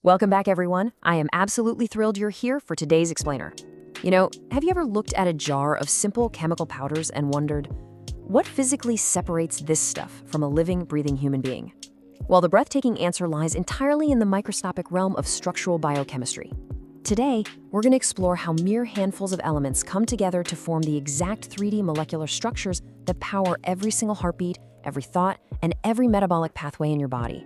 Welcome back, everyone. I am absolutely thrilled you're here for today's explainer. Have you ever looked at a jar of simple chemical powders and wondered, what physically separates this stuff from a living, breathing human being? Well, the breathtaking answer lies entirely in the microscopic realm of structural biochemistry. Today, we're going to explore how mere handfuls of elements come together to form the exact 3D molecular structures that power every single heartbeat, every thought, and every metabolic pathway in your body.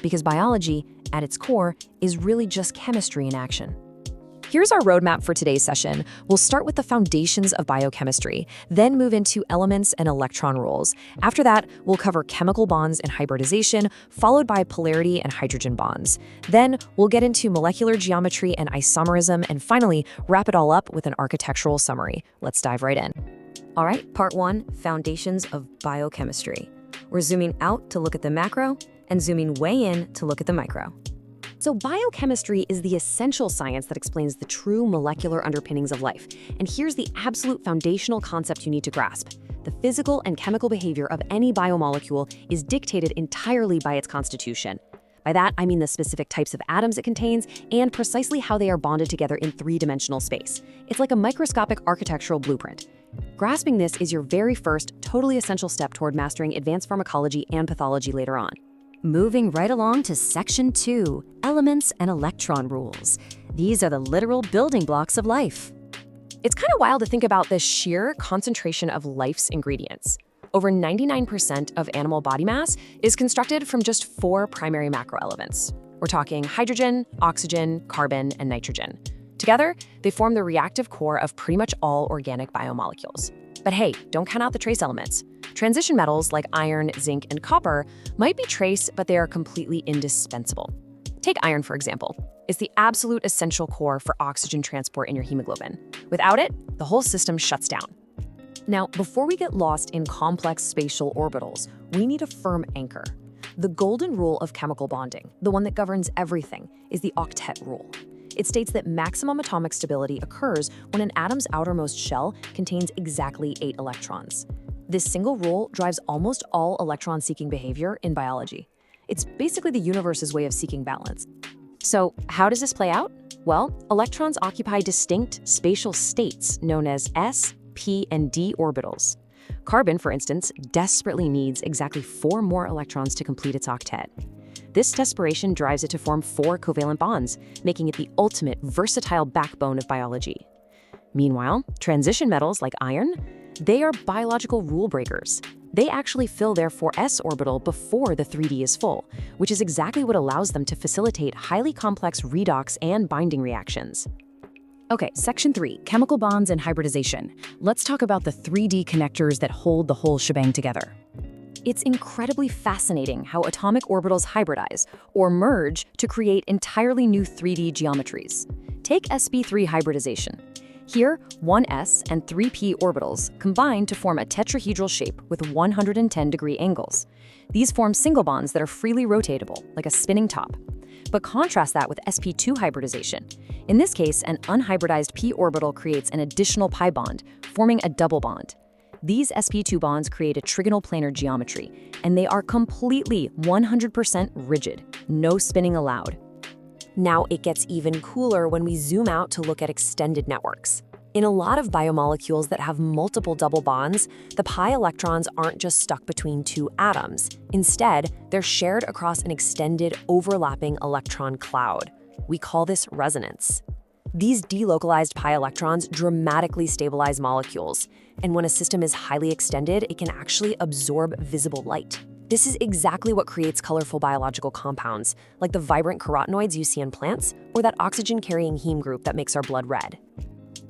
Because biology, at its core, is really just chemistry in action. Here's our roadmap for today's session. We'll start with the foundations of biochemistry, then move into elements and electron rules. After that, we'll cover chemical bonds and hybridization, followed by polarity and hydrogen bonds. Then we'll get into molecular geometry and isomerism, and finally, wrap it all up with an architectural summary. Let's dive right in. All right, part one, foundations of biochemistry. We're zooming out to look at the macro and zooming way in to look at the micro. So biochemistry is the essential science that explains the true molecular underpinnings of life. And here's the absolute foundational concept you need to grasp. The physical and chemical behavior of any biomolecule is dictated entirely by its constitution. By that, I mean the specific types of atoms it contains and precisely how they are bonded together in three-dimensional space. It's like a microscopic architectural blueprint. Grasping this is your very first, totally essential step toward mastering advanced pharmacology and pathology later on. Moving right along to Section 2, Elements and Electron Rules. These are the literal building blocks of life. It's kind of wild to think about the sheer concentration of life's ingredients. Over 99% of animal body mass is constructed from just 4 primary macroelements. We're talking hydrogen, oxygen, carbon, and nitrogen. Together, they form the reactive core of pretty much all organic biomolecules. But hey, don't count out the trace elements. Transition metals like iron, zinc, and copper might be trace, but they are completely indispensable. Take iron, for example. It's the absolute essential core for oxygen transport in your hemoglobin. Without it, the whole system shuts down. Now, before we get lost in complex spatial orbitals, we need a firm anchor. The golden rule of chemical bonding, the one that governs everything, is the Octet rule. It states that maximum atomic stability occurs when an atom's outermost shell contains exactly 8 electrons. This single rule drives almost all electron-seeking behavior in biology. It's basically the universe's way of seeking balance. So how does this play out? Well, electrons occupy distinct spatial states known as s, p, and d orbitals. Carbon, for instance, desperately needs exactly 4 more electrons to complete its octet. This desperation drives it to form 4 covalent bonds, making it the ultimate versatile backbone of biology. Meanwhile, transition metals like iron, they are biological rule breakers. They actually fill their 4s orbital before the 3d is full, which is exactly what allows them to facilitate highly complex redox and binding reactions. Okay, Section 3, Chemical Bonds and Hybridization. Let's talk about the 3D connectors that hold the whole shebang together. It's incredibly fascinating how atomic orbitals hybridize, or merge, to create entirely new 3D geometries. Take sp3 hybridization. Here, 1s and 3p orbitals combine to form a tetrahedral shape with 110-degree angles. These form single bonds that are freely rotatable, like a spinning top. But contrast that with sp2 hybridization. In this case, an unhybridized p orbital creates an additional pi bond, forming a double bond. These sp2 bonds create a trigonal planar geometry, and they are completely 100% rigid, no spinning allowed. Now it gets even cooler when we zoom out to look at extended networks. In a lot of biomolecules that have multiple double bonds, the pi electrons aren't just stuck between 2 atoms. Instead, they're shared across an extended, overlapping electron cloud. We call this resonance. These delocalized pi electrons dramatically stabilize molecules, and when a system is highly extended, it can actually absorb visible light. This is exactly what creates colorful biological compounds, like the vibrant carotenoids you see in plants, or that oxygen-carrying heme group that makes our blood red.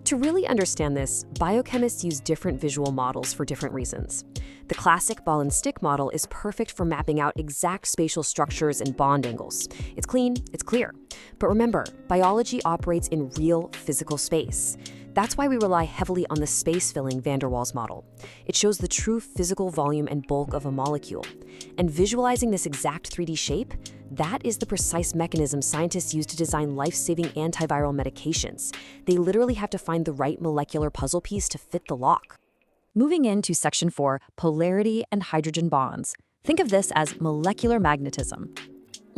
To really understand this, biochemists use different visual models for different reasons. The classic ball and stick model is perfect for mapping out exact spatial structures and bond angles. It's clean, it's clear. But remember, biology operates in real physical space. That's why we rely heavily on the space-filling van der Waals model. It shows the true physical volume and bulk of a molecule. And visualizing this exact 3D shape, that is the precise mechanism scientists use to design life-saving antiviral medications. They literally have to find the right molecular puzzle piece to fit the lock. Moving into Section 4, Polarity and Hydrogen Bonds. Think of this as molecular magnetism.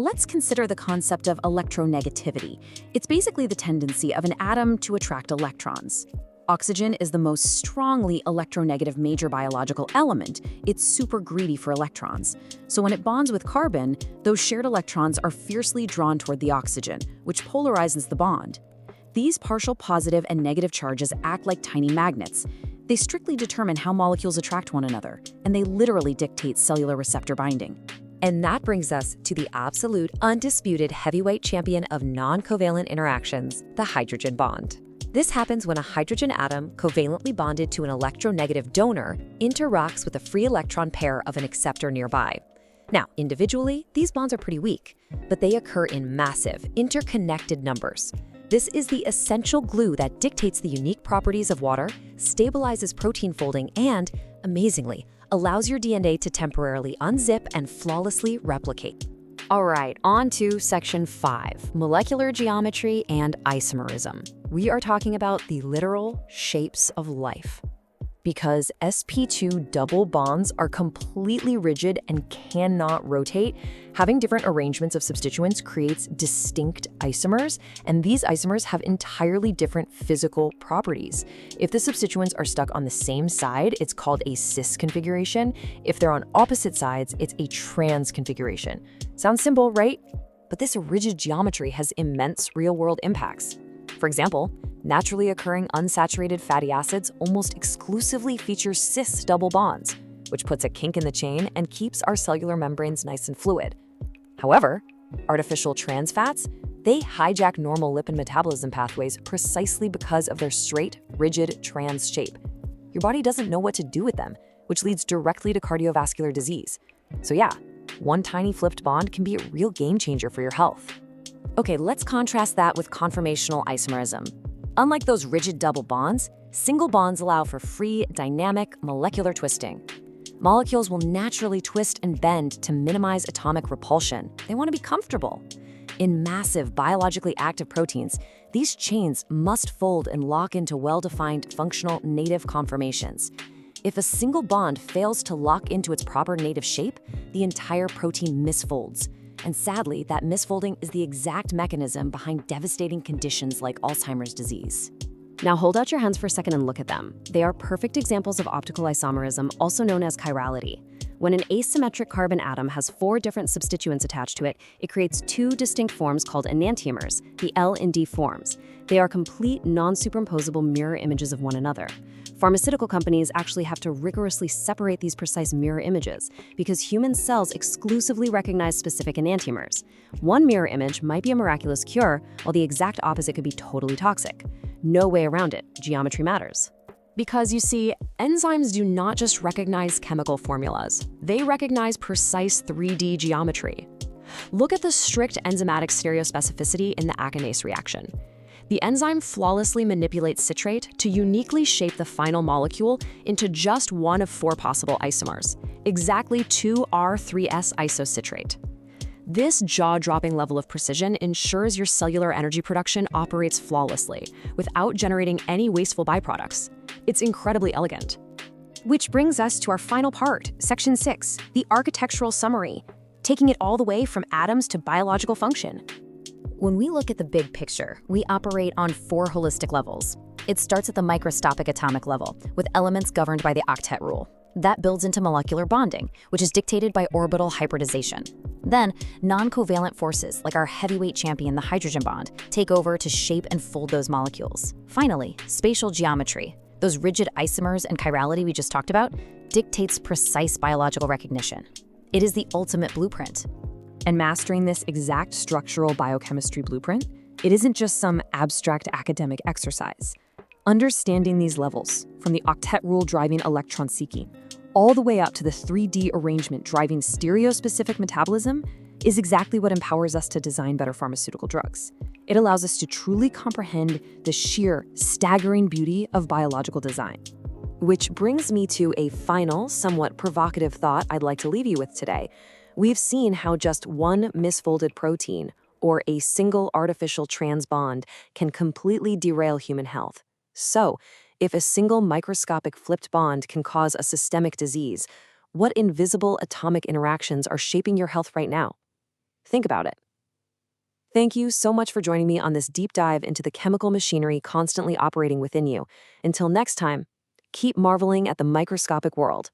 let's consider the concept of electronegativity. It's basically the tendency of an atom to attract electrons. Oxygen is the most strongly electronegative major biological element. It's super greedy for electrons. So when it bonds with carbon, those shared electrons are fiercely drawn toward the oxygen, which polarizes the bond. These partial positive and negative charges act like tiny magnets. They strictly determine how molecules attract one another, and they literally dictate cellular receptor binding. And that brings us to the absolute, undisputed heavyweight champion of non-covalent interactions, the hydrogen bond. This happens when a hydrogen atom, covalently bonded to an electronegative donor, interacts with a free electron pair of an acceptor nearby. Now, individually, these bonds are pretty weak, but they occur in massive, interconnected numbers. This is the essential glue that dictates the unique properties of water, stabilizes protein folding, and, amazingly, allows your DNA to temporarily unzip and flawlessly replicate. All right, on to Section 5, Molecular Geometry and Isomerism. We are talking about the literal shapes of life. Because sp2 double bonds are completely rigid and cannot rotate, having different arrangements of substituents creates distinct isomers, and these isomers have entirely different physical properties. If the substituents are stuck on the same side, it's called a cis configuration. If they're on opposite sides, it's a trans configuration. Sounds simple, right? But this rigid geometry has immense real-world impacts. For example, naturally occurring unsaturated fatty acids almost exclusively feature cis double bonds, which puts a kink in the chain and keeps our cellular membranes nice and fluid. However, artificial trans fats, they hijack normal lipid metabolism pathways precisely because of their straight, rigid trans shape. Your body doesn't know what to do with them, which leads directly to cardiovascular disease. So yeah, one tiny flipped bond can be a real game changer for your health. Okay, let's contrast that with conformational isomerism. Unlike those rigid double bonds, single bonds allow for free, dynamic, molecular twisting. Molecules will naturally twist and bend to minimize atomic repulsion. They want to be comfortable. In massive, biologically active proteins, these chains must fold and lock into well-defined, functional, native conformations. If a single bond fails to lock into its proper native shape, the entire protein misfolds. And sadly, that misfolding is the exact mechanism behind devastating conditions like Alzheimer's disease. Now hold out your hands for a second and look at them. They are perfect examples of optical isomerism, also known as chirality. When an asymmetric carbon atom has 4 different substituents attached to it, it creates 2 distinct forms called enantiomers, the L and D forms. They are complete, non-superimposable mirror images of one another. Pharmaceutical companies actually have to rigorously separate these precise mirror images because human cells exclusively recognize specific enantiomers. One mirror image might be a miraculous cure, while the exact opposite could be totally toxic. No way around it. Geometry matters. Because you see, enzymes do not just recognize chemical formulas. They recognize precise 3D geometry. Look at the strict enzymatic stereospecificity in the akinase reaction. The enzyme flawlessly manipulates citrate to uniquely shape the final molecule into just one of 4 possible isomers, exactly 2R3S isocitrate. This jaw-dropping level of precision ensures your cellular energy production operates flawlessly, without generating any wasteful byproducts. It's incredibly elegant. Which brings us to our final part, Section 6, the architectural summary, taking it all the way from atoms to biological function. When we look at the big picture, we operate on 4 holistic levels. It starts at the microscopic atomic level, with elements governed by the Octet rule. That builds into molecular bonding, which is dictated by orbital hybridization. Then, non-covalent forces, like our heavyweight champion, the hydrogen bond, take over to shape and fold those molecules. Finally, spatial geometry, those rigid isomers and chirality we just talked about, dictates precise biological recognition. It is the ultimate blueprint. And mastering this exact structural biochemistry blueprint, it isn't just some abstract academic exercise. Understanding these levels, from the octet rule driving electron seeking, all the way up to the 3D arrangement driving stereospecific metabolism, is exactly what empowers us to design better pharmaceutical drugs. It allows us to truly comprehend the sheer, staggering beauty of biological design. Which brings me to a final, somewhat provocative thought I'd like to leave you with today. We've seen how just one misfolded protein, or a single artificial trans bond, can completely derail human health. So, if a single microscopic flipped bond can cause a systemic disease, what invisible atomic interactions are shaping your health right now? Think about it. Thank you so much for joining me on this deep dive into the chemical machinery constantly operating within you. Until next time, keep marveling at the microscopic world.